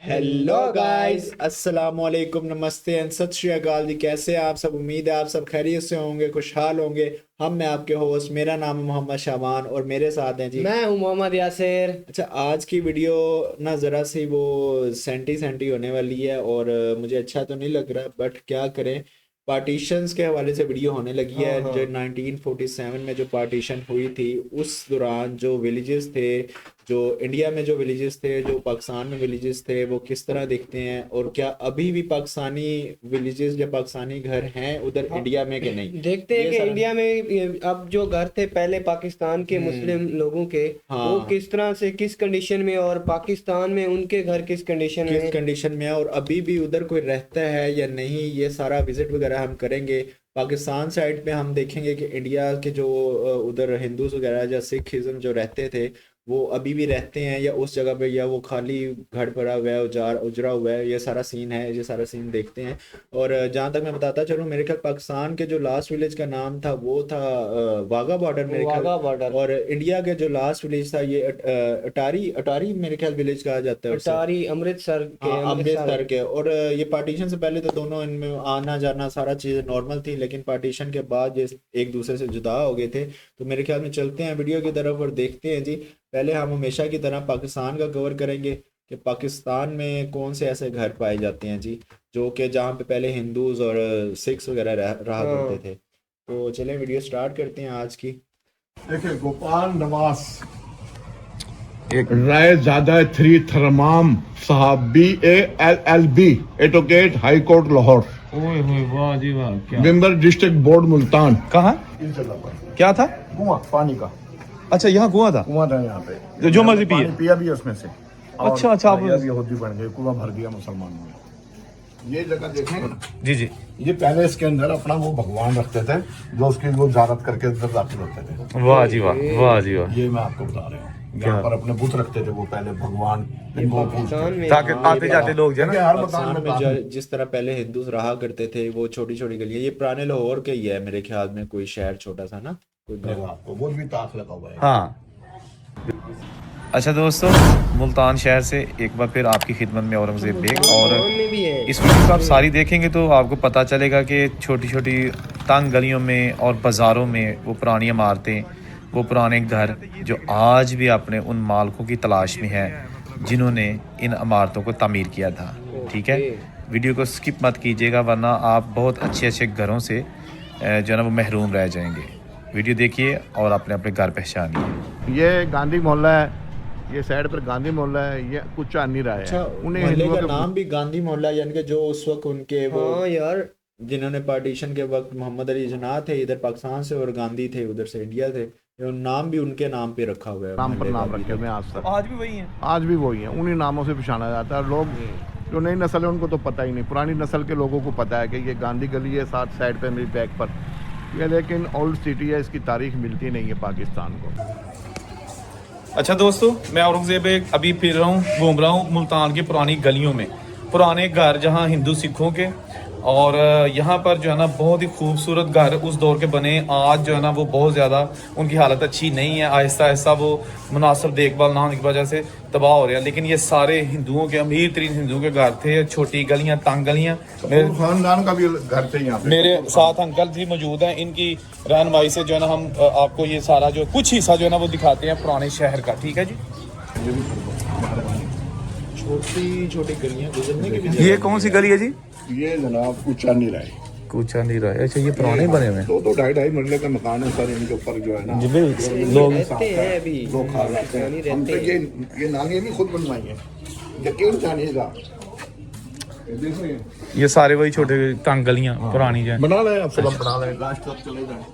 Hello guys, अस्सलाम वालेकुम, नमस्ते एंड सत श्री अकाल जी। कैसे हैं आप सब? उम्मीद है आप सब खैरियत से होंगे, खुशहाल होंगे। हम मैं आपके होस्ट, मेरा नाम है मोहम्मद शाबान और मेरे साथ हैं जी। मैं हूं मोहम्मद यासिर। अच्छा, आज की वीडियो ना ज़रा सी वो सेंटी सेंटी होने वाली है और मुझे अच्छा तो नहीं लग रहा, बट क्या करें। पार्टीशंस के हवाले से वीडियो होने लगी हाँ है। हाँ। जो 1947 में जो पार्टीशन हुई थी, उस दौरान जो विलेजेस थे, जो इंडिया में जो विलेजेस थे, जो पाकिस्तान में विलेजेस थे, वो किस तरह दिखते हैं और क्या अभी भी पाकिस्तानी विलेजेस या पाकिस्तानी घर हैं उधर हाँ, इंडिया में कि नहीं, देखते हैं ये कि सारा। इंडिया में अब जो घर थे पहले पाकिस्तान के हम्म। मुस्लिम लोगों के, वो हाँ, किस तरह से किस कंडीशन में, और पाकिस्तान में उनके घर किस कंडीशन में किस हैं। कंडीशन में है और अभी भी उधर कोई रहता है या नहीं, ये सारा विजिट वगैरह हम करेंगे। पाकिस्तान साइड पे हम देखेंगे कि इंडिया के जो उधर हिंदूज वगैरह या सिखिज्म जो रहते थे, वो अभी भी रहते हैं या उस जगह पे, या वो खाली घर पड़ा हुआ है, उजरा हुआ है। ये सारा सीन है, ये सारा सीन देखते हैं। और जहाँ तक मैं बताता चलूँ, मेरे ख्याल पाकिस्तान के जो लास्ट विलेज का नाम था वो था वाघा बॉर्डर मेरे ख्याल। वाघा बॉर्डर। और इंडिया के जो लास्ट विलेज था ये अटारी अटारी मेरे ख्याल विलेज कहा जाता है उसे। अटारी अमृतसर के, हाँ, अमृतसर। अमृतसर के। और ये पार्टीशन से पहले तो दोनों इनमें आना जाना सारा चीज़ नॉर्मल थी, लेकिन पार्टीशन के बाद ये एक दूसरे से जुदा हो गए थे। तो मेरे ख्याल में चलते हैं वीडियो की तरफ और देखते हैं जी। पहले हम हमेशा की तरह पाकिस्तान का कवर करेंगे कि पाकिस्तान में कौन से ऐसे घर पाए जाते हैं जी, जो कि जहाँ पे पहले हिंदूज और सिख्स वगैरह रहा करते हाँ। थे। तो चलें वीडियो स्टार्ट करते हैं आज की। देखिए, गोपाल नवाज एक राय ज्यादा 3 थरमाम साहब BALLB advocate high court Lahore, ओए होए, वाह जी वाह, क्या मेंबर डिस्ट्रिक्ट बोर्ड मुल्तान। कहाँ इस जगह पर क्या था? कुआं पानी का अच्छा, यहाँ कुआं था। कुआं था यहाँ पे, जो मर्जी पिए। पानी पिया भी उसमें से। और अच्छा, अच्छा, आप- अब यहूदी बन गए, कुआं भर दिया मुसलमानों ने। ये जगह देखेंगे ना, जी जी, ये पहले इसके अंदर अपना वो भगवान रखते थे, जो उसकी वो ज़ियारत करके अंदर दाखिल होते थे। वाह जी वाह, वाह जी वाह। ये मैं आपको बता रहा हूँ, यहाँ पर अपने बुत रखते थे वो पहले भगवान, इनको पाकिस्तान पूजते। में ताकि हाँ, आते जाते लोग जो है देखिए, ना। हर मकान पाकिस्तान में में काफी जिस तरह पहले हिंदूज रहा करते थे, वो छोटी छोटी गलियां, ये पुराने लाहौर के ही है मेरे ख्याल में, कोई शहर छोटा सा ना, कोई देखो, आपको वो भी ताक लगा हुआ है। हाँ। अच्छा दोस्तों, मुल्तान शहर से एक बार फिर आपकी खिदमत में औरंगजेब बेग। और मुल्तान में भी है। इस वीडियो को आप सारी देखेंगे तो आपको पता चलेगा कि छोटी छोटी तंग गलियों में और बाज़ारों में वो पुरानी इमारतें, वो पुराने घर जो आज भी अपने उन मालिकों की तलाश में हैं जिन्होंने इन इमारतों को तामीर किया था। ठीक है, वीडियो को स्किप मत कीजिएगा, वरना आप बहुत अच्छे अच्छे घरों से जो है ना वो महरूम रह जाएंगे। वीडियो देखिए और अपने अपने घर पहचानिए। ये गांधी मोहल्ला है, ये साइड पर गांधी मोहल्ला है, ये कुछ आ नहीं रहा है। अच्छा, उन्हें मोहल्ले हिंदुओं का के नाम भी गांधी मोहल्ला, यानी कि जो उस वक्त उनके वो हाँ यार, जिन्होंने पार्टीशन के वक्त मोहम्मद अली जिन्ना थे इधर पाकिस्तान से और गांधी थे उधर से इंडिया थे, ये नाम भी उनके नाम पे रखा हुआ है, नाम पर मोहल्ले का नाम अभी रखे तक। हुए हैं आज तक। आज भी वही है। आज भी वही है, उन्हीं नामों से पहचाना जाता है। लोग जो नई नस्ल है उनको तो पता ही नहीं, पुरानी नस्ल के लोगों को पता है कि ये गांधी गली है, साथ साइड पे मेरी बैक पर ये, लेकिन ओल्ड सिटी है, इसकी तारीख मिलती नहीं है पाकिस्तान को। अच्छा दोस्तों, मैं औरंगजेब अभी फिर रहा हूँ, घूम रहा हूँ मुल्तान की पुरानी गलियों में, पुराने घर जहाँ हिंदू सिखों के। और यहाँ पर जो है ना बहुत ही खूबसूरत घर उस दौर के बने। आज जो है ना वो बहुत ज़्यादा उनकी हालत अच्छी नहीं है, आहिस्ता आहिस्ता वो मुनासिब देखभाल ना होने की वजह से तबाह हो रहे हैं। लेकिन ये सारे हिंदुओं के, अमीर तरीन हिंदुओं के घर थे, छोटी गलियाँ, तंग गलियाँ। कपूर खानदान का भी घर थे यहाँ पे। मेरे साथ अंकल जी मौजूद हैं, इनकी रहनुमाई से जो है ना हम आपको ये सारा जो कुछ हिस्सा जो है ना वो दिखाते हैं पुराने शहर का। ठीक है जी। छोटी छोटी गलियां गुजरने की भी ये जगह कौन सी नहीं है। गली है जी? ये जनाब कुचा नहीं रहा है, कूचा नहीं रहा है। अच्छा, ये पुराने बने हुए हैं। दो ढाई ढाई मरले का मकान है सर, इनके ऊपर जो है ना जी बिल्कुल, लोग रहते हैं अभी, लोग खा जाते हैं। पाकिस्तानी हम तो रहते हैं। ये नालियाँ भी खुद बनवाई है, यकीन जानिएगा। ये देखो, ये सारे वही छोटे तंग गलियां पुरानी जो है। बना रहे हैं, फिल्म बना रहे हैं, लास्ट तक चले जाए।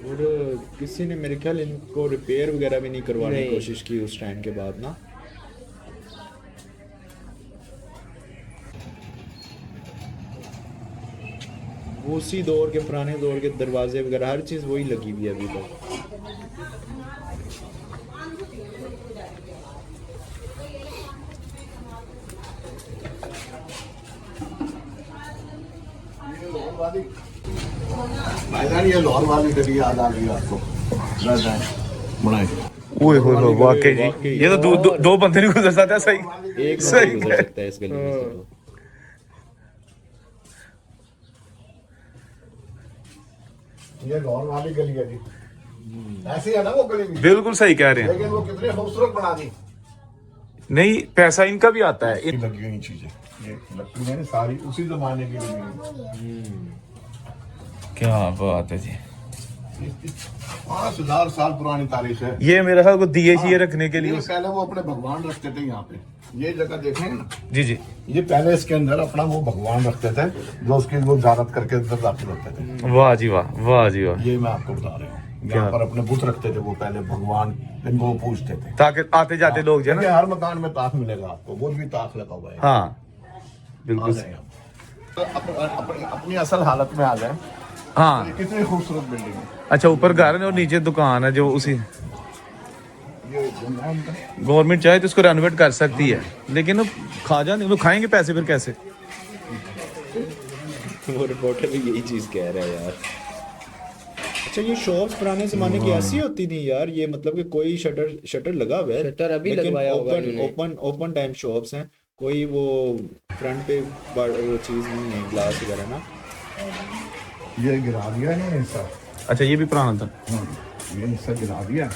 और किसी ने मेरे ख्याल इनको रिपेयर वगैरह भी नहीं करवाने की नहीं। कोशिश की उस टाइम के बाद ना। वो उसी दौर के, पुराने दौर के दरवाजे वगैरह हर चीज़ वही लगी हुई है अभी तक। भाईजान ये लाहौर वाली गली याद आ गई आपको? बनाए ओए होए होए, वाकई जी ये तो दो बंदे नहीं गुजर सकता। सही एक सही मिनट गुजर सकता है इस गली में से तो। ये लाहौर वाली गली है जी, ऐसी है ना वो गली भी, बिल्कुल सही कह रहे हैं। लेकिन वो कितने खूबसूरत बना दी। नहीं पैसा इनका भी आता है। लगी हुई चीजें ये लकड़ी है सारी उसी जमाने की लगी हुई। क्या बात है जी। 5000 साल पुरानी तारीख है। ये मेरा ख्याल को दिए चाहिए रखने के लिए। ये पहले वो अपने भगवान रखते थे यहाँ पे, ये जगह देखें ना, जी जी ये पहले इसके अंदर अपना वो भगवान रखते थे जो उसकी वो ज़ियारत करके अंदर दाखिल होते थे। वाह जी वाह, वाह जी वाह। ये मैं आपको बता रहा हूँ, यहाँ पर अपने बुत रखते थे वो पहले भगवान, इनको वो पूजते थे। ताकि आते जाते लोग जो है देखिए ना। हर मकान में ताक मिलेगा आपको, वो भी ताक लगा हुआ है। हाँ आ बिल्कुल जाए आप। अपनी असल हालत में आ जाए। हाँ। ये कितनी खूबसूरत बिल्डिंग है। अच्छा ऊपर घर है और नीचे दुकान है जो उसी ये गुमनाम का गवर्नमेंट चाहे तो इसको रेनोवेट कर सकती है, लेकिन वो खा जाने वो खाएंगे पैसे फिर कैसे। वो रिपोर्टर भी यही चीज कह रहा है यार। अच्छा ये शॉप्स पुराने जमाने की ऐसी होती थी यार, ये मतलब कि कोई शटर लगा हुआ है, शटर अभी लेकिन लगवाया होगा इन्होंने। ओपन टाइम शॉप्स हैं, कोई वो फ्रंट पे वो चीज नहीं है, ग्लास वगैरह ना। ये गिरा दिया ना हिस्सा। अच्छा ये भी पुराना था। ये हिस्सा गिरा दिया।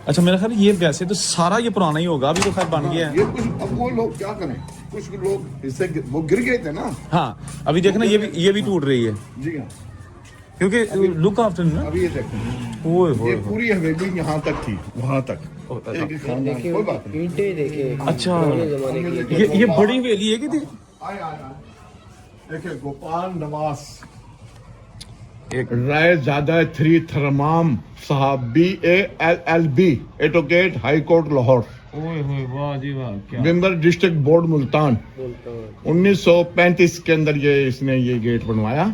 अच्छा मेरा ख्याल ये वैसे तो सारा ये पुराना ही होगा, अभी तो खैर बन गया है। ये कुछ अब वो लोग क्या करें, कुछ लोग इससे वो गिर गए थे ना। हाँ अभी देखना ये भी टूट रही है जी हाँ, क्योंकि लुक आफ्टर ना। अभी ये देखें, ओए ये होए पूरी हवेली यहाँ तक थी, वहाँ तक एक ही खानदान, देखिए कोई बात नहीं। ईंटें देखिए अच्छा पुराने जमाने की। ये बड़ी हवेली है कि थी। आए देखिए गोपाल नवाज एक राय ज्यादा 3 थरमाम साहब BALLB advocate high court Lahore, ओए होए वाह जी वाह क्या। Member district board Multan. 1935 के अंदर ये इसने ये गेट बनवाया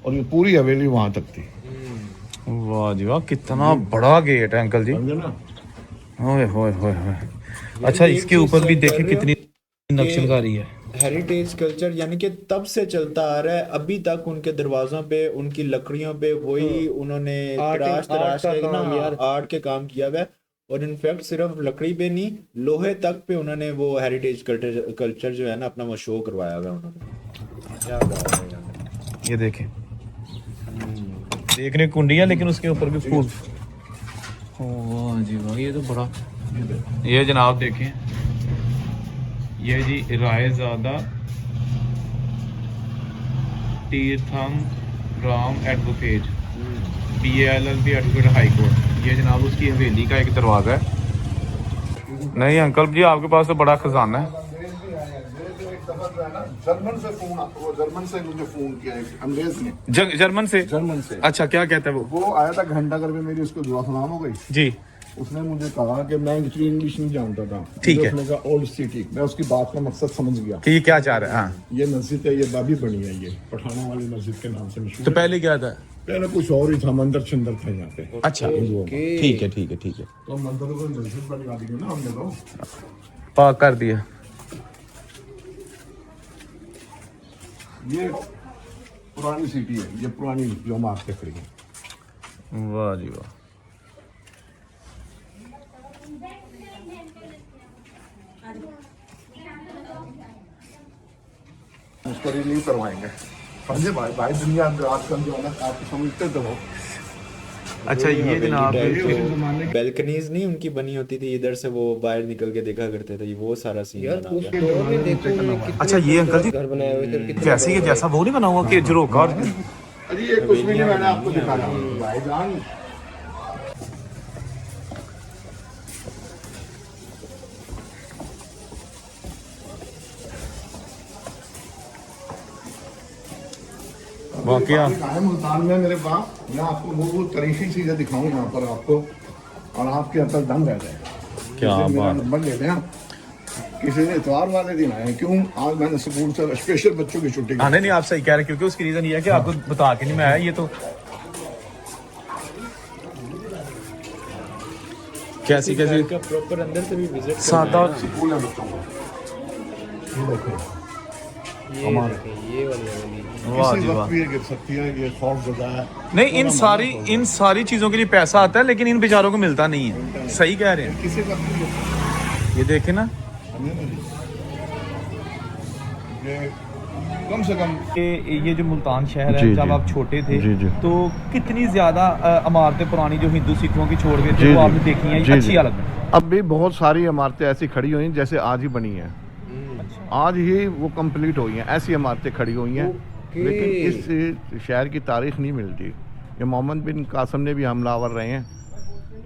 और ये पूरी हवेली वहां तक थी। वाह जी वाह कितना बड़ा गेट है अंकल जी। समझे ना। ओए होए होए होए। अच्छा इसके ऊपर भी देखें कितनी नक्शकारी है। हेरिटेज कल्चर यानी कि तब से चलता आ रहा है, अभी तक उनके दरवाजों पे उनकी लकड़ियों पे वही उन्होंने तराश तराश के ना आर्ट के काम किया हुआ है। और इनफैक्ट सिर्फ लकड़ी पे नहीं, लोहे तक पे उन्होंने वो हेरिटेज कल्चर जो है ना अपना वो शो करवाया हुआ है उन्होंने। क्या बात है यार। ये देखें देखने कुंडियां, लेकिन उसके ऊपर भी फूल। वाह जी वाह ये तो बड़ा। ये जनाब देखें ये जी Raizada Tirtham Ram advocate BALLB advocate high court. ये जनाब उसकी हवेली का एक दरवाज़ा है। नहीं अंकल जी आपके पास तो बड़ा खजाना है। जर्मन से फोन, वो जर्मन से मुझे फोन किया है अंग्रेज ने, जर्मन से। जर्मन से। अच्छा क्या कहता है वो आया था घंटा घर में, मेरी उसको दुआ सलाम हो गई। जी उसने मुझे कहा कि मैं इतनी इंग्लिश नहीं जानता था। ठीक है। उसने कहा ओल्ड सिटी, मैं उसकी बात का मकसद समझ गया कि ये क्या चाह रहा है। हाँ ये मस्जिद है, ये बाबी बनी है, ये पठाना वाली मस्जिद के नाम से मशहूर तो है। पहले क्या था। पहले कुछ और ही था, मंदिर चंदर था यहाँ पे। अच्छा ठीक है ठीक है ठीक है। तो मंदिरों को मस्जिद बनवा दी ना हमने तो। पाक कर दिया। ये पुरानी सिटी है, ये पुरानी जो हम आपसे खड़ी है। वाह जी वाह। उसको रिलीव करवाएंगे। समझे भाई, भाई दुनिया आजकल जो है ना, आप समझते तो हो। अच्छा ये जनाब बैल्कनीज नहीं उनकी बनी होती थी, इधर से वो बाहर निकल के देखा करते थे, वो सारा सीन यार बना उस हुआ है। दौर में देखो उन्होंने कितने अच्छा ये अंकल जी घर बनाए हुए थे, कितने जैसे ये जैसा वो नहीं बना हुआ कि झरोका और अरे ये कुछ भी नहीं, मैंने आपको दिखाया भाईजान। वाकया मुल्तान में मेरे पास, मैं आपको वो तरीकी चीजें दिखाऊं यहाँ पर आपको, और आपके अंदर दम रह जाए। क्या मेरा बात। नंबर ले लें आप। किसी ने इतवार वाले दिन आए, क्यों आज मैंने स्कूल से स्पेशल बच्चों की छुट्टी हाँ नहीं आप सही कह रहे हैं, क्योंकि उसकी रीजन ये है कि आपको बता के नहीं मैं आया। ये तो कैसी कैसी का प्रॉपर अंदर से भी विजिट सादा स्कूल है बच्चों को। ये देखो, ये हमारे देखिए, ये वाली हवेली। वाह किसी जी वाह। वक्त भी ये गिर सकती है, ये खौफ ज़दा है। नहीं, इन सारी चीजों के लिए पैसा आता है, लेकिन इन बेचारों को मिलता नहीं है। सही कह रहे हैं। किसी वक्त भी गिर सकती है। ये देखे ना, ये कम से कम ये जो मुल्तान शहर जी, है, जब जी। आप छोटे थे जी, जी। तो कितनी ज्यादा इमारतें पुरानी जो हिंदू सिखों की छोड़ गए जी, थे वो जी। आपने देखी हैं, जी, अच्छी जी। हालत में। अब भी बहुत सारी इमारतें ऐसी खड़ी हुई हैं जैसे आज ही बनी हैं। आज ही वो कंप्लीट हुई हैं, ऐसी इमारतें खड़ी हुई हैं। ओके। लेकिन इस शहर की तारीख नहीं मिलती। ये मोहम्मद बिन कासिम ने भी हमलावर रहे हैं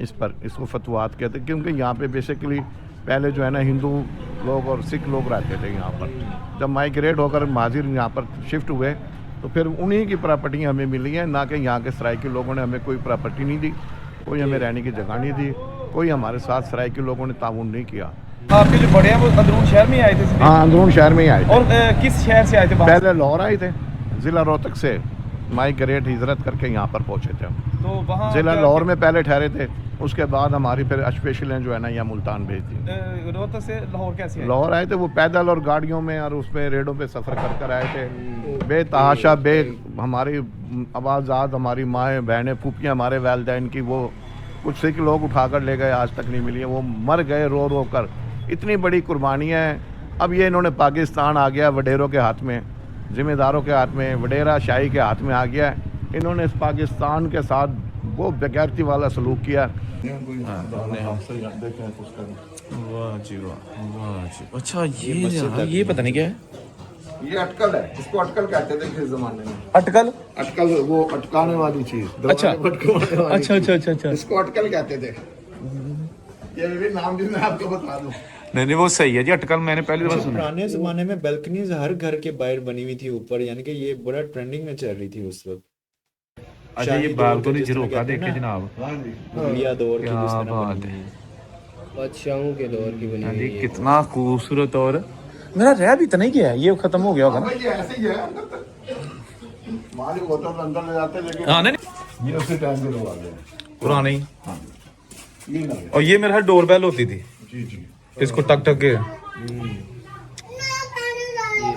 इस पर, इसको फतवात कहते हैं, क्योंकि यहाँ पे बेसिकली पहले जो है ना हिंदू लोग और सिख लोग रहते थे यहाँ पर। जब माइग्रेट होकर महाजिर यहाँ पर शिफ्ट हुए तो फिर उन्हीं की प्रॉपर्टी हमें मिली है, ना कि यहाँ के सराइकी लोगों ने हमें कोई प्रॉपर्टी नहीं दी, कोई हमें रहने की जगह नहीं दी, कोई हमारे साथ सराइकी लोगों ने ताउन नहीं किया। आपके जो बड़े हैं वो अंदरून शहर में आए थे सीधे? हाँ, अंदरून शहर में ही आए थे। और किस शहर से आए थे बाहर? पहले लाहौर आए थे, ज़िला रोहतक से माइग्रेट हिजरत करके यहाँ पर पहुँचे थे हम। तो वहाँ ज़िला लाहौर में पहले ठहरे थे, उसके बाद हमारी फिर स्पेशल जो है ना यहाँ मुल्तान भेज दी। रोहतक से लाहौर कैसे आए? लाहौर आए थे वो पैदल और गाड़ियों में और उसमें रेडों पे सफ़र कर कर आए थे। बेतहाशा बे हमारी आवाज़ात, हमारी माएँ बहनें फूफियाँ, हमारे वालिदैन की वो कुछ सिख लोग उठाकर ले गए, आज तक नहीं मिली है। वो मर गए रो रो कर। इतनी बड़ी कुर्बानियाँ हैं। अब ये इन्होंने पाकिस्तान आ गया वडेरों के हाथ में, ज़िम्मेदारों के हाथ में, वडेरा शाही के हाथ में आ गया है। इन्होंने इस पाकिस्तान के साथ वो बेगैरती वाला सलूक किया। वाह जी वाह, वाह जी। अच्छा ये पता नहीं क्या है। ये अटकल है, इसको अटकल कहते थे किस ज़माने में। अटकल? अटकल वो अटकाने वाली चीज़। अच्छा। अटकाने वाली अच्छा चीज़। अच्छा अच्छा अच्छा। इसको अटकल कहते थे। ये भी नाम भी मैं आपको बता दूं। नहीं वो सही है जी, अटकल मैंने पहली दफा सुना। पुराने जमाने में बैल्कनीज हर घर के बाहर बनी हुई थी ऊपर, यानी कि ये बड़ा ट्रेंडिंग में चल रही थी उस वक्त। अच्छा ये शाही दौर बालकनी के जिस तरह झरोका कहते हैं देखे ना, जनाब, हाँ जी। मुगलिया दौर की क्या जिस तरह बात बनी है। हुई। बादशाहों के दौर की बनी हाँ हुई जी, है। कितना खूबसूरत। और मेरा रह भी इतना ही गया है, ये खत्म हो गया होगा ना? भाई ये ऐसे ही है अंदर तक। मालिक होता तो अंदर ले जाते, लेकिन हाँ नहीं, ये उसी टाइम के लोग आ गए। पुराने ही। हाँ ये ना और ये मेरा डोर बेल होती थी, जी जी। इसको टक टक के। ये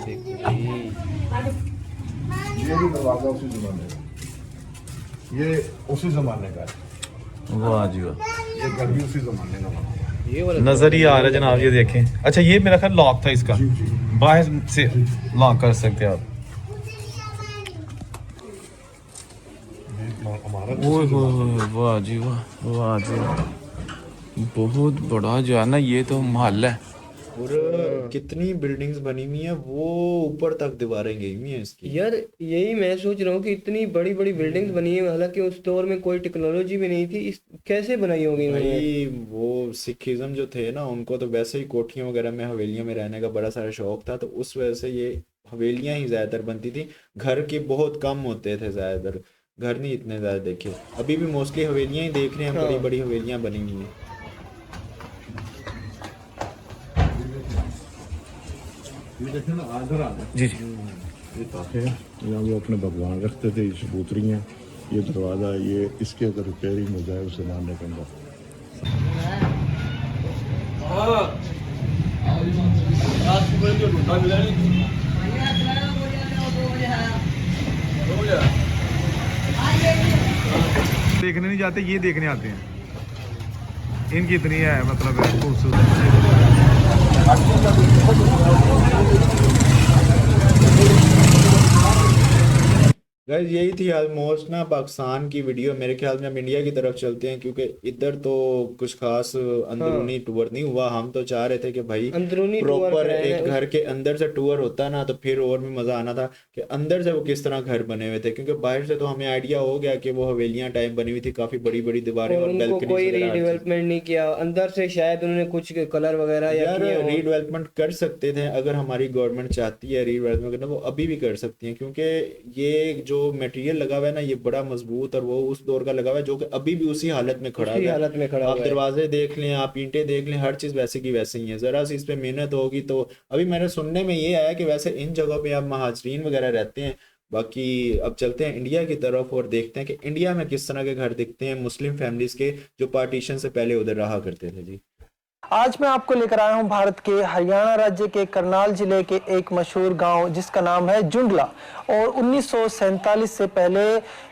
देखो ये भी दरवाजा उसी जमाने का, ये उसी जमाने का है। वाह जी वाह, ये घर भी उसी जमाने का बना। ये वाला नजर ही आ रहा है जनाब, ये देखें। अच्छा ये मेरा ख्याल लॉक था इसका, जी जी। बाहर से लॉक कर सकते हैं आप। हमारा ओए होए, वाह जी वाह, वाह जी वाह। बहुत बड़ा जो है ना ये तो महल है। और कितनी बिल्डिंग्स बनी हुई हैं, वो ऊपर तक दीवारें गई हुई हैं इसकी। यार यही मैं सोच रहा हूँ कि इतनी बड़ी बड़ी बिल्डिंग्स बनी है, हालांकि उस दौर में कोई टेक्नोलॉजी भी नहीं थी, इस कैसे बनाई होगी इन्होंने? भाई वो सिखिज्म जो थे ना, उनको तो वैसे ही कोठियों वगैरह में हवेलियों में रहने का बड़ा सारा शौक था, तो उस वजह से ये हवेलियां ही ज्यादातर बनती थी। घर के बहुत कम होते थे, ज्यादातर घर नहीं इतने ज्यादा देखे। अभी भी मोस्टली हवेलियां ही देख रहे हैं हम, बड़ी बड़ी हवेलियां बनी हुई हैं। ये देखें ना आधर आ जी जी। ये ताखे हैं, यहाँ वो अपने भगवान रखते थे। ये चबूतरी हैं, ये दरवाज़ा है, ये इसके अगर रिपेयरिंग हो जाए उसे मारने के अंदर। देखने नहीं जाते, ये देखने आते हैं। इनकी इतनी है मतलब खूबसूरत। गाइस यही थी ऑलमोस्ट ना पाकिस्तान की वीडियो। मेरे ख्याल में हम इंडिया की तरफ चलते हैं, क्योंकि इधर तो कुछ खास अंदरूनी टूर नहीं हुआ। हम तो चाह रहे थे कि भाई अंदरूनी टूर प्रॉपर कराए एक हैं। घर के अंदर से टूर होता ना, तो फिर और भी मजा आना था कि अंदर से वो किस तरह घर बने हुए थे। क्योंकि बाहर से तो हमें आइडिया हो गया कि वो हवेलियां टाइप बनी हुई थी, काफी बड़ी बड़ी दीवारें और और उनको बैल्कनीज कोई वगैरह हर चीज़। रीडेवलपमेंट नहीं किया अंदर से, शायद उन्होंने कुछ कलर वगैरह या यार किए हों। रीडेवलपमेंट कर सकते थे, अगर हमारी गवर्नमेंट चाहती है रीडेवलपमेंट करना, वो अभी भी कर सकती है। क्योंकि ये जो मटेरियल लगा हुआ है ना, ये बड़ा मजबूत और वो उस दौर का लगा हुआ है, जो कि अभी भी उसी हालत में खड़ा उसी है। हालत में खड़ा आप हुआ है। दरवाजे देख लें, आप ईंटें देख लें, हर चीज वैसे की वैसे ही है। जरा सी इस पे मेहनत होगी तो। अभी मेरे सुनने में ये आया कि वैसे इन जगहों पे अब महाजरीन वगैरह रहते हैं। बाकी अब चलते हैं इंडिया की तरफ और देखते हैं कि इंडिया में किस तरह के घर दिखते हैं मुस्लिम फैमिलीज के, जो पार्टीशन से पहले उधर रहा करते थे। जी आज मैं आपको लेकर आया हूं भारत के हरियाणा राज्य के करनाल जिले के एक मशहूर गांव जिसका नाम है जुंडला। और 1947 से पहले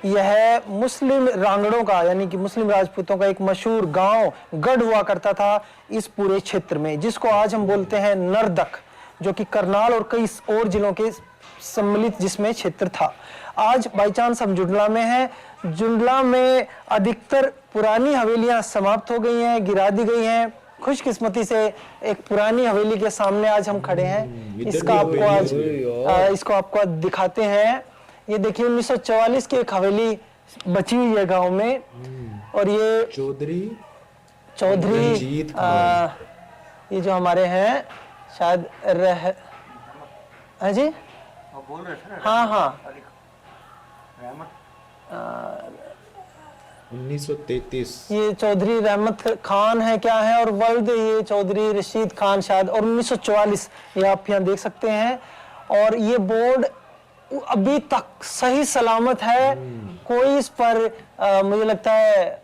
यह मुस्लिम रांगड़ों का यानी कि मुस्लिम राजपूतों का एक मशहूर गांव गढ़ हुआ करता था इस पूरे क्षेत्र में, जिसको आज हम बोलते हैं नरदक, जो कि करनाल और कई और जिलों के सम्मिलित जिसमें क्षेत्र था। आज बाई चांस हम जुंडला में हैं। जुंडला में अधिकतर पुरानी हवेलियां समाप्त हो गई हैं, गिरा दी गई हैं। खुशकिस्मती से एक पुरानी हवेली के सामने आज हम खड़े हैं। इसको आपको आज दिखाते हैं। ये देखिए 1944 की एक हवेली बची हुई है गांव में। और ये चौधरी ये जो हमारे हैं शायद हाँ जी हाँ 1933 ये चौधरी रहमत खान है क्या है, और वल्द ये चौधरी रशीद खान शायद, और 1944 ये आप यहाँ देख सकते हैं। और ये बोर्ड अभी तक सही सलामत है, कोई इस पर मुझे लगता है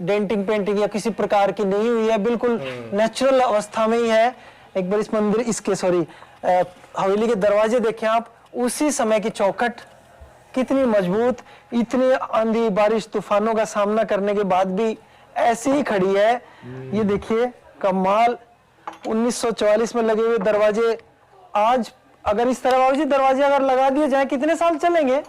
डेंटिंग पेंटिंग या किसी प्रकार की नहीं हुई है, बिल्कुल नेचुरल अवस्था में ही है। एक बार इस मंदिर इसके हवेली के दरवाजे देखें आप, उसी समय की चौखट कितनी मजबूत, इतनी आंधी बारिश तूफानों का सामना करने के बाद भी ऐसी ही खड़ी है। ये देखिए कमाल, 1944 में लगे हुए दरवाजे आज अगर इस तरह बाबूजी दरवाजे अगर लगा दिए जाए कितने साल चलेंगे?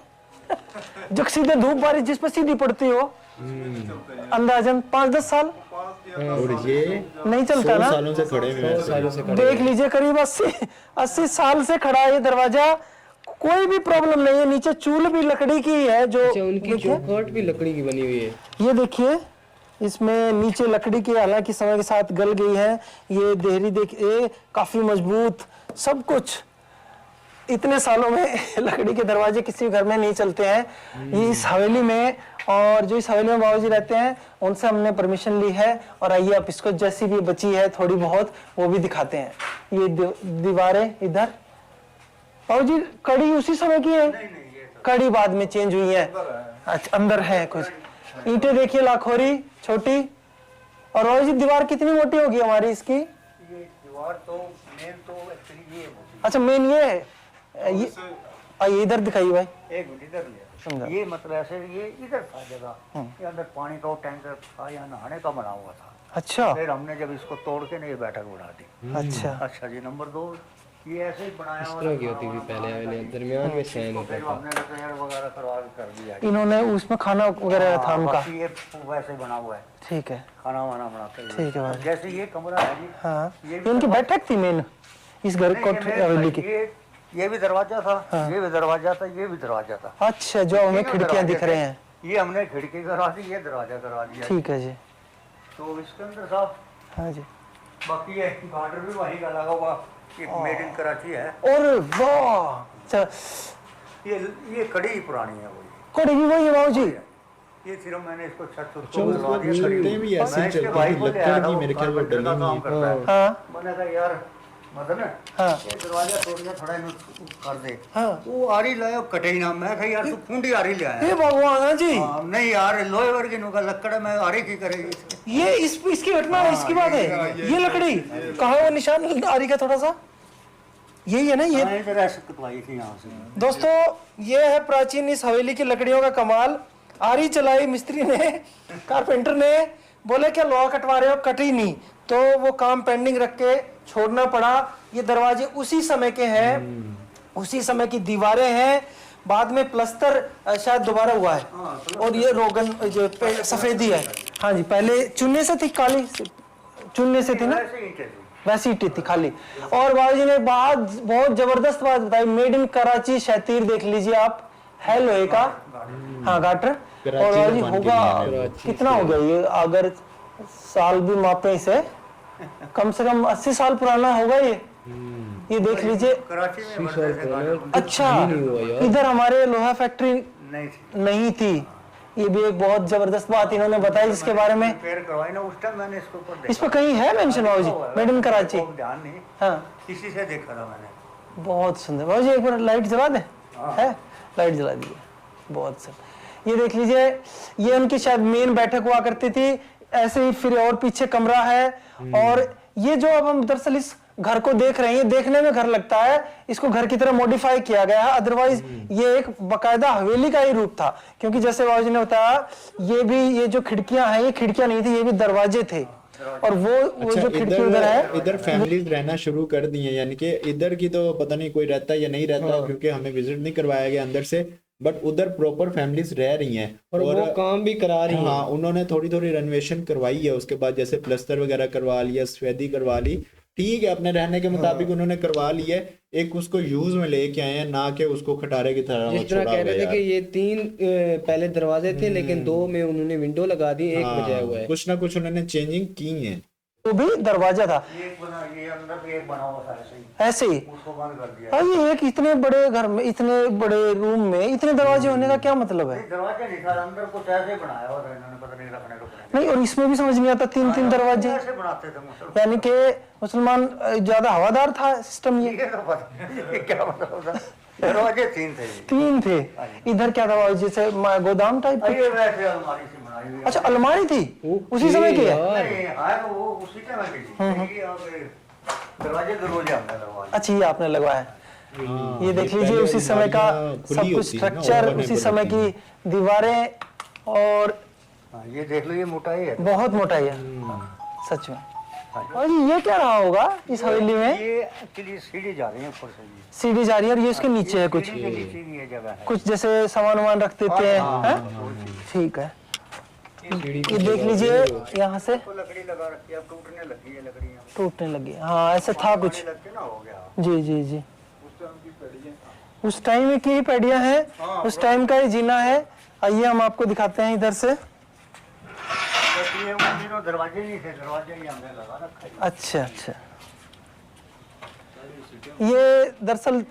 जो सीधे धूप बारिश जिस पर सीधी पड़ती हो अंदाजन 5-10 साल और ये नहीं चलता ना। सालों से खड़े हैं। देख लीजिए करीब 80 साल से खड़ा है ये दरवाजा, कोई भी प्रॉब्लम नहीं है। नीचे चूल भी लकड़ी की है, जो उनकी चौखट भी लकड़ी की बनी हुई है। ये देखिए इसमें नीचे लकड़ी की, हालांकि समय के साथ गल गई है। ये देहरी देखिए काफी मजबूत, सब कुछ इतने सालों में लकड़ी के दरवाजे किसी घर में नहीं चलते हैं। ये इस हवेली में, और जो इस हवेली में बाबूजी रहते हैं उनसे हमने परमिशन ली है। और आइए आप इसको जैसी भी बची है थोड़ी बहुत वो भी दिखाते हैं। ये दीवारें इधर बाबूजी कड़ी उसी समय की है? कड़ी बाद में चेंज हुई है। अच्छा अंदर है कुछ ईंटें देखिए लाखोरी छोटी। और बाबूजी दीवार कितनी मोटी होगी हमारी इसकी? ये दीवार तो मेन तो एक्चुअली ये होती अच्छा मेन ये है। ये आइए इधर दिखाइए भाई। है। एक मिनट इधर ले। ये मतलब ऐसे ये इधर था जगह, ये अंदर पानी का टैंकर था, यहाँ नहाने का बना हुआ था। अच्छा फिर हमने जब इसको तोड़ के नहीं बैठक बना दी। अच्छा अच्छा जी। नंबर 2 ये ऐसे ही बनाया इस तरह की होती थी पहले, दरमियान में चैन होता फिर था। हमने रिपेयर वगैरह करवा के कर दिया। इन्होंने उसमें खाना वगैरह था उनका। बाकी ये वैसे बना हुआ है, ठीक है खाना वाना बनाते हैं। ठीक है भाई। जैसे ये कमरा है जी। हाँ ये ये उनकी बैठक थी मेन इस घर नहीं, कोठ हवेली की। ये भी दरवाजा था, ये भी दरवाजा था, ये भी दरवाजा था। अच्छा जो हमें खिड़कियां दिख रहे हैं। ये हमने खिड़की करा दी, ये दरवाजा करा दिया। ठीक है जी। तो इसके अंदर साहब हाँ जी। बाकी ये गार्डर भी वहीं का लगा हुआ, ये मेड इन कराची है। और वाह अच्छा ये कड़ी ही पुरानी है वही। कड़ी भी वही है बाबूजी। ये सिर्फ मैंने इसको छत जो उस वक्त छतें भी ऐसी मैं इसके चलती भाई थी, को ले लकड़ आया की था, मेरे ख्याल में कारपेंटर डली का काम हुई। करता है। हाँ मैंने कहा यार मदन हाँ ये दरवाजा तोड़ के थोड़ा इन्हें कर दे। हाँ वो आरी लाया कटे ही ना। मैं कहा यार तू कुंडी आरी ले आया। ये भगवान हाँ जी। हाँ, नहीं यार लोहे वर्गी नु का लकड़ में आरी की करेगी। ये इसकी घटना है, इसकी बात है। ये लकड़ी कहाँ है वो निशान आरी का थोड़ा सा यही है ना ये। हाँ, इधर ऐसे कटवाई थी यहाँ से। दोस्तों ये है प्राचीन इस हवेली की लकड़ियों का कमाल। आरी चलाई मिस्त्री ने, कारपेंटर ने, बोले क्या लोहा कटवा रहे हो, कटी नहीं, तो वो काम पेंडिंग रख के छोड़ना पड़ा। ये दरवाजे उसी समय के हैं, उसी समय की दीवारें हैं। बाद में प्लस्तर शायद दोबारा हुआ है। और ये रोगन जो सफेदी है। हाँ जी पहले चुन्ने से थी, काली चुन्ने से थी ना, ऐसे ईंटें थी। वैसी ईंटें थी खाली। और बाबूजी ने बात बहुत जबरदस्त बात बताई, मेड इन कराची शतीर देख लीजिए आप, है लोहे का। हाँ गाटर। और बाबूजी होगा कितना हो गया ये, अगर साल भी मापे इसे कम से कम 80 साल पुराना होगा ये देख लीजिए। कराची में बनते थे गार्डन। अच्छा इधर हमारे लोहा फैक्ट्री नहीं थी। नहीं थी। ये भी एक बहुत जबरदस्त बात इन्होंने बताई जिसके बारे में। रिपेयर करवाई ना उस टाइम मैंने इसके ऊपर इस पर कहीं है मेंशन बाबूजी, मेड इन कराची? ध्यान नहीं, हाँ किसी से देखा था मैंने। बहुत सुंदर। बाबूजी एक बार लाइट जला दे। है लाइट जला दीजिए। बहुत सुंदर। ये देख लीजिए, ये उनकी शायद मेन बैठक हुआ करती थी। ऐसे ही फिर और पीछे कमरा है। और ये जो अब हम दरअसल इस घर को देख रहे हैं, देखने में घर लगता है, इसको घर की तरह मॉडिफाई किया गया है, अदरवाइज ये एक बकायदा हवेली का ही रूप था। क्योंकि जैसे बाबूजी ने बताया, ये जो खिड़कियां हैं, ये खिड़कियां नहीं थी, ये भी दरवाजे थे। और वो जो खिड़की उधर है, इधर फैमिलीज रहना शुरू कर दी हैं, यानी कि इधर की तो पता नहीं कोई रहता है या नहीं रहता, क्योंकि हमें विजिट नहीं करवाया गया अंदर से, बट उधर प्रॉपर फैमिलीज रह रही हैं और वो काम भी करा रही हैं। हाँ, उन्होंने थोड़ी थोड़ी रेनोवेशन करवाई है, उसके बाद जैसे प्लस्तर वगैरह करवा लिया, सफेदी करवा ली, ठीक है, अपने रहने के मुताबिक उन्होंने करवा लिया है। एक उसको यूज में लेके आए हैं, ना कि उसको खटारे की तरह जिस तरह कह रहे थे कि ये 3 पहले दरवाजे थे, लेकिन 2 में उन्होंने विंडो लगा दी, एक बचा हुआ है। कुछ ना कुछ उन्होंने चेंजिंग की है। वो भी दरवाजा था ये अंदर भी एक बना हुआ था ऐसे ही, ऐसे ही। उसको बंद कर दिया। और ये एक इतने बड़े घर में, इतने बड़े रूम में इतने दरवाजे होने का क्या मतलब है? दरवाजा नहीं था, अंदर कुछ ऐसे बनाया हुआ था इन्होंने, पता नहीं रखने को। नहीं, और इसमें भी समझ नहीं आता, 3 दरवाजे, ऐसे बनाते थे मुसलमान। यानी कि मुसलमान ज्यादा हवादार था सिस्टम ये। ये तो पता नहीं क्या मतलब था। दरवाजे 3 थे। 3 थे। इधर क्या था बाबूजी, जैसे गोदाम टाइप? ये वैसे अलमारी से बनाई हुई है। अच्छा, अलमारी थी उसी समय की है? नहीं, हाँ, वो उसी तरह की थी। ये अब दरवाजे दरवाजे हमने लगवाए। अच्छा, ये आपने लगवाया है। ये देख लीजिए, उसी समय का सब कुछ स्ट्रक्चर, उसी समय की दीवारें, और हाँ, ये देख लो, ये मोटाई है, बहुत मोटाई है सच में। और ये क्या रहा होगा इस हवेली में? ये एक्चुअली सीढ़ी जा रही है ऊपर से, ये सीढ़ी जा रही है, और ये इसके नीचे है कुछ, सीढ़ी के नीचे भी ये जगह है। कुछ जैसे सामान वामान रख देते हैं, ठीक है। ये देख लीजिए, यहाँ से तो लकड़ी लगा रखी है, अब टूटने लगी है लकड़ियाँ, टूटने लगी। हाँ, ऐसे था कुछ। लगते ना, हो गया। जी जी जी, उस टाइम की पैड़ियाँ हैं, उस टाइम का ही जीना है। आइए हम आपको दिखाते हैं इधर से। ये उन दिनों दरवाजे नहीं थे, दरवाजे ही हमने लगा रखा है। अच्छा अच्छा, ये दरअसल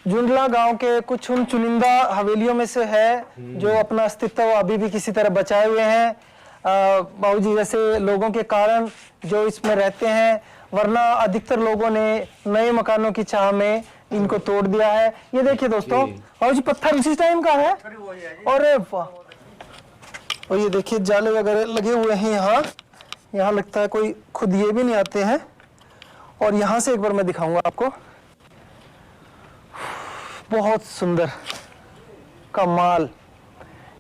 जुंडला गांव के कुछ उन चुनिंदा हवेलियों में से है जो अपना अस्तित्व अभी भी किसी तरह बचाए हुए हैं। बाबूजी जैसे लोगों के कारण जो इसमें रहते हैं, वरना अधिकतर लोगों ने नए मकानों की चाह में इनको तोड़ दिया है। ये देखिए दोस्तों, बाबूजी पत्थर उसी टाइम का है, और और ये देखिए जाले वगैरह लगे हुए हैं यहाँ। यहाँ लगता है कोई खुद ये भी नहीं आते हैं। और यहाँ से एक बार मैं दिखाऊंगा आपको, बहुत सुंदर कमाल।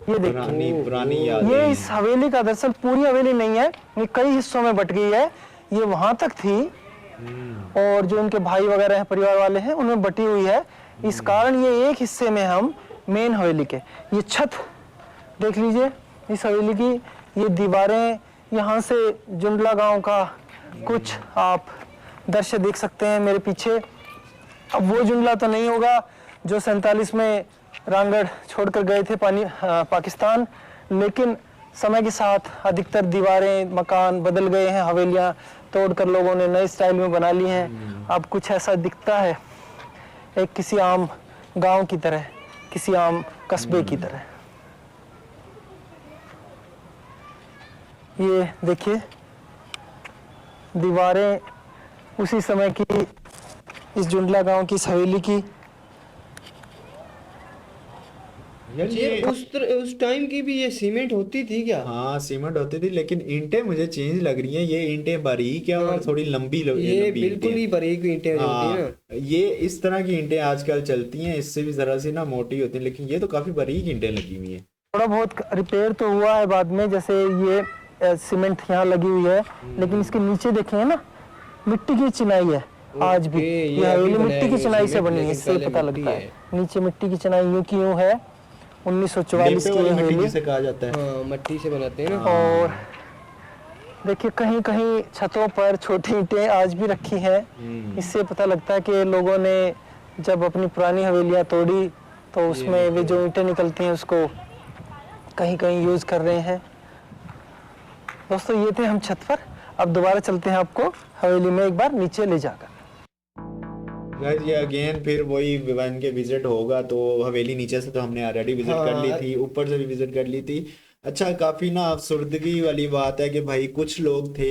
ये देखिए, पुरानी याद ये इस हवेली का दरअसल पूरी हवेली नहीं है, ये कई हिस्सों में बट गई है। ये वहां तक थी, और जो उनके भाई वगैरह हैं, परिवार वाले हैं, उनमें बटी हुई है। इस कारण ये एक हिस्से में हम मेन हवेली के, ये छत देख लीजिए इस हवेली की, ये दीवारें, यहाँ से जुंडला गांव का कुछ आप दृश्य देख सकते हैं मेरे पीछे। अब वो जुंडला तो नहीं होगा जो 47 में रामगढ़ छोड़कर गए थे पाकिस्तान, लेकिन समय के साथ अधिकतर दीवारें, मकान बदल गए हैं, हवेलियां तोड़कर लोगों ने नए स्टाइल में बना ली हैं। अब कुछ ऐसा दिखता है, एक किसी आम गांव की तरह, किसी आम कस्बे की तरह। ये देखिए दीवारें उसी समय की, इस जुंडला गांव की, इस हवेली की। ये उस टाइम की भी ये सीमेंट होती थी क्या? हाँ, सीमेंट होती थी, लेकिन ईंटें मुझे चेंज लग रही हैं। ये ईंटें बारीक है और थोड़ी लंबी ये बिल्कुल ही बारीक ईंटें होती है ना। ये इस तरह की ईंटें आजकल चलती हैं, इससे भी जरा सी ना मोटी होती हैं, लेकिन ये तो काफी बारीक ईंटें लगी हुई हैं। थोड़ा बहुत रिपेयर तो हुआ है बाद में, जैसे ये सीमेंट यहाँ लगी हुई है, लेकिन इसके नीचे देखें ना, मिट्टी की चिनाई है आज भी। ये हवेली मिट्टी की चिनाई से बनी है, इससे पता लगता है। नीचे मिट्टी की चिनाई यूं की यूं है, 1944 की हवेली जिसे कहा जाता है। हाँ, मिट्टी से बनाते हैं ना। और देखिए कहीं कहीं छतों पर छोटी ईंटें आज भी रखी हैं। इससे पता लगता है कि लोगों ने जब अपनी पुरानी हवेलियां तोड़ी तो उसमें वे जो ईंटें निकलती हैं उसको कहीं कहीं यूज कर रहे हैं। दोस्तों ये थे हम छत पर, अब दोबारा चलते हैं आपको हवेली में एक बार नीचे ले जाकर। गाइस ये अगेन फिर वही वन के विजिट होगा, तो हवेली नीचे से तो हमने ऑलरेडी विजिट कर ली थी, ऊपर से भी विजिट कर ली थी। अच्छा, काफी ना अफसुर्दगी वाली बात है कि भाई कुछ लोग थे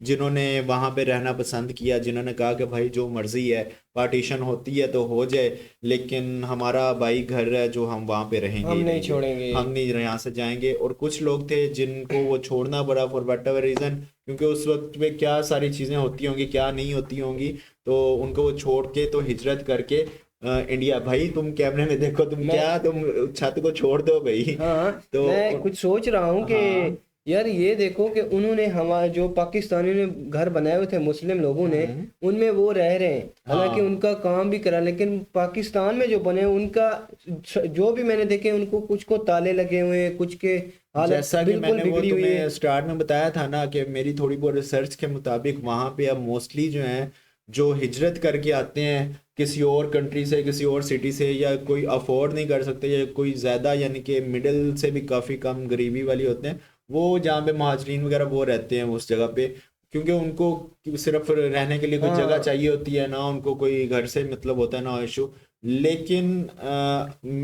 जिन्होंने वहाँ पे रहना पसंद किया, जिन्होंने कहा कि भाई जो मर्जी है, पार्टीशन होती है तो हो जाए, लेकिन हमारा भाई घर है जो हम वहाँ पे रहेंगे हम ही नहीं रहेंगे, छोड़ेंगे। हम नहीं यहाँ से जाएंगे। और कुछ लोग थे जिनको वो छोड़ना पड़ा फॉर वट एवर रीज़न, क्योंकि उस वक्त पे क्या सारी चीज़ें होती होंगी क्या नहीं होती होंगी, तो उनको वो छोड़ के तो हिजरत करके इंडिया। भाई तुम कैमरे में देखो, तुम क्या तुम छत को छोड़ दो भाई। हाँ तो मैं कुछ सोच रहा हूँ कि हाँ। यार ये देखो कि उन्होंने हमारे जो पाकिस्तानियों ने घर बनाए हुए थे मुस्लिम लोगों ने, उनमें वो रह रहे हैं, हालांकि हाँ। उनका काम भी करा, लेकिन पाकिस्तान में जो बने उनका जो भी मैंने देखे उनको कुछ को ताले लगे हुए हैं, कुछ के हालत जैसा कि बिल्कुल मैंने वो बिगड़ी हुई है। तुम्हें स्टार्ट में बताया था ना कि मेरी थोड़ी बहुत रिसर्च के मुताबिक वहाँ पे अब मोस्टली जो हैं जो हिजरत करके आते हैं किसी और कंट्री से, किसी और सिटी से, या कोई अफोर्ड नहीं कर सकते, या कोई ज़्यादा यानी कि मिडिल से भी काफ़ी कम गरीबी वाली होते हैं, वो जहाँ पे महाजरीन वगैरह वो रहते हैं उस जगह पे, क्योंकि उनको सिर्फ रहने के लिए कोई जगह चाहिए होती है ना, उनको कोई घर से मतलब होता है ना इशू। लेकिन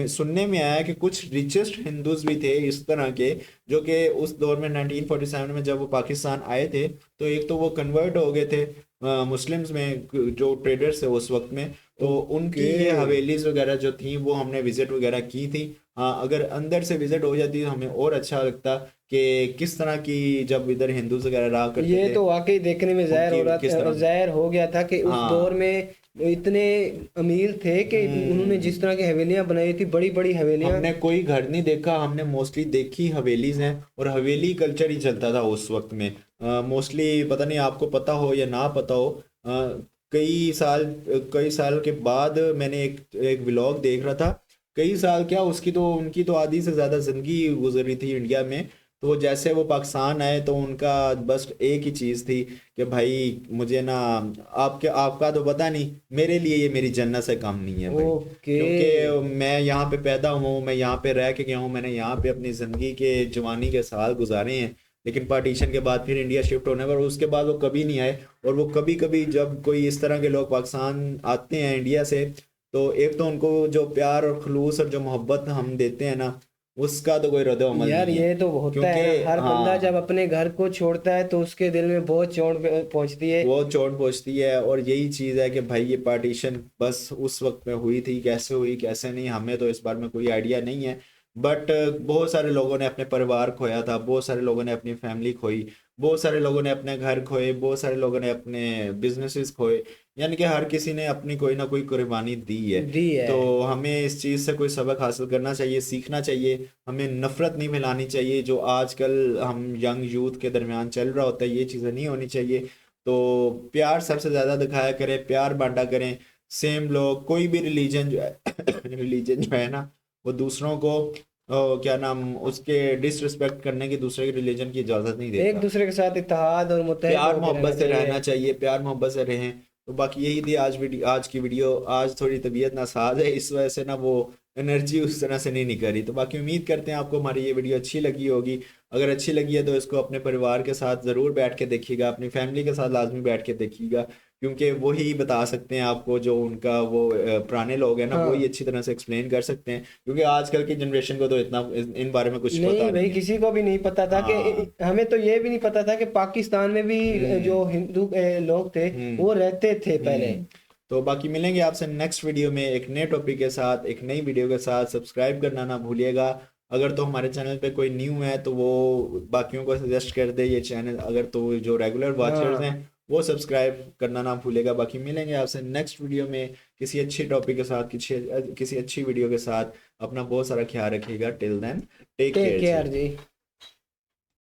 सुनने में आया कि कुछ रिचेस्ट हिंदूज भी थे इस तरह के, जो कि उस दौर में 1947 में जब वो पाकिस्तान आए थे, तो एक तो वो कन्वर्ट हो गए थे मुस्लिम्स में, जो ट्रेडर्स थे उस वक्त में, तो उनकी ये हवेलीज वगैरह जो थी वो हमने विजिट वगैरह की थी। हाँ, अगर अंदर से विजिट हो जाती तो हमें और अच्छा लगता कि किस तरह की जब इधर हिंदूज वगैरह रहा करते ये थे। तो वाकई देखने में किस तरह? जाहिर हो गया था कि उस हाँ। दौर में इतने अमीर थे कि उन्होंने जिस तरह की हवेलियां बनाई थी, बड़ी बड़ी हवेलियां। हमने कोई घर नहीं देखा, हमने मोस्टली देखी हवेलीज हैं, और हवेली कल्चर ही चलता था उस वक्त में मोस्टली। पता नहीं आपको पता हो या ना पता हो, कई साल के बाद मैंने एक व्लॉग देख रहा था, कई साल क्या उनकी तो आधी से ज़्यादा ज़िंदगी गुजर रही थी इंडिया में। तो जैसे वो पाकिस्तान आए तो उनका बस एक ही चीज़ थी कि भाई मुझे ना आपका तो पता नहीं, मेरे लिए ये मेरी जन्नत से कम नहीं है भाई, ओके। क्योंकि मैं यहाँ पे पैदा हूँ, मैं यहाँ पे रह के गया हूँ, मैंने यहाँ पे अपनी ज़िंदगी के जवानी के साल गुजारे हैं, लेकिन पार्टीशन के बाद फिर इंडिया शिफ्ट होने पर उसके बाद वो कभी नहीं आए। और वो कभी कभी जब कोई इस तरह के लोग पाकिस्तान आते हैं इंडिया से, तो एक तो उनको जो प्यार और खलूस और जो मोहब्बत हम देते हैं ना, उसका तो कोई रद्द अमल यार नहीं है। ये तो होता है क्योंकि ना, हर बंदा हाँ, जब अपने घर को छोड़ता है तो उसके दिल में बहुत चोट पहुंचती है। वो चोट पहुंचती है। और यही चीज़ है कि भाई ये पार्टीशन बस उस वक्त में हुई थी, कैसे हुई कैसे नहीं हमें तो इस बारे में कोई आइडिया नहीं है। बट बहुत सारे लोगों ने अपने परिवार खोया था, बहुत सारे लोगों ने अपनी फैमिली खोई, बहुत सारे लोगों ने अपने घर खोए, बहुत सारे लोगों ने अपने बिजनेसेस खोए, यानी कि हर किसी ने अपनी कोई ना कोई कुर्बानी दी है। दी है। तो हमें इस चीज़ से कोई सबक हासिल करना चाहिए, सीखना चाहिए। हमें नफ़रत नहीं फैलानी चाहिए, जो आजकल हम यंग यूथ के दरमियान चल रहा होता है, ये चीज़ें नहीं होनी चाहिए। तो प्यार सबसे ज़्यादा दिखाया करें, प्यार बांटा करें। सेम लोग कोई भी रिलीजन जो है रिलीजन जो है ना, वो दूसरों को क्या नाम उसके डिसरिस्पेक्ट करने की, दूसरे के रिलीजन की इजाज़त नहीं देता। एक दूसरे के साथ इत्तेहाद और मुत्तहद प्यार होकर मोहब्बत से चाहिए। रहना चाहिए, प्यार मोहब्बत से रहें। तो बाकी यही थी आज की वीडियो। आज थोड़ी तबीयत नासाज है, इस वजह से ना वो एनर्जी उस तरह से नहीं निकल रही। तो बाकी उम्मीद करते हैं आपको हमारी ये वीडियो अच्छी लगी होगी। अगर अच्छी लगी है तो इसको अपने परिवार के साथ ज़रूर बैठ के देखिएगा, अपनी फैमिली के साथ लाजमी बैठ के देखिएगा, क्योंकि वही बता सकते हैं आपको, जो उनका वो पुराने लोग हैं ना, वही अच्छी तरह से एक्सप्लेन कर सकते हैं, क्योंकि आजकल की जनरेशन को तो इतना इन बारे में कुछ पता नहीं भाई, नहीं है। किसी को भी नहीं पता था कि हमें तो ये भी नहीं पता था कि पाकिस्तान में भी जो हिंदू लोग थे वो रहते थे पहले। तो बाकी मिलेंगे आपसे नेक्स्ट वीडियो में एक नए टॉपिक के साथ, एक नई वीडियो के साथ। सब्सक्राइब करना ना भूलिएगा। अगर तो हमारे चैनल पे कोई न्यू है तो वो बाकियों को सजेस्ट कर दे ये चैनल, अगर तो जो रेगुलर वॉचर्स हैं वो सब्सक्राइब करना ना भूलेगा। बाकी मिलेंगे आपसे नेक्स्ट वीडियो में किसी अच्छी टॉपिक के साथ, किसी अच्छी वीडियो के साथ। अपना बहुत सारा ख्याल रखिएगा। Till then take take care care. जी।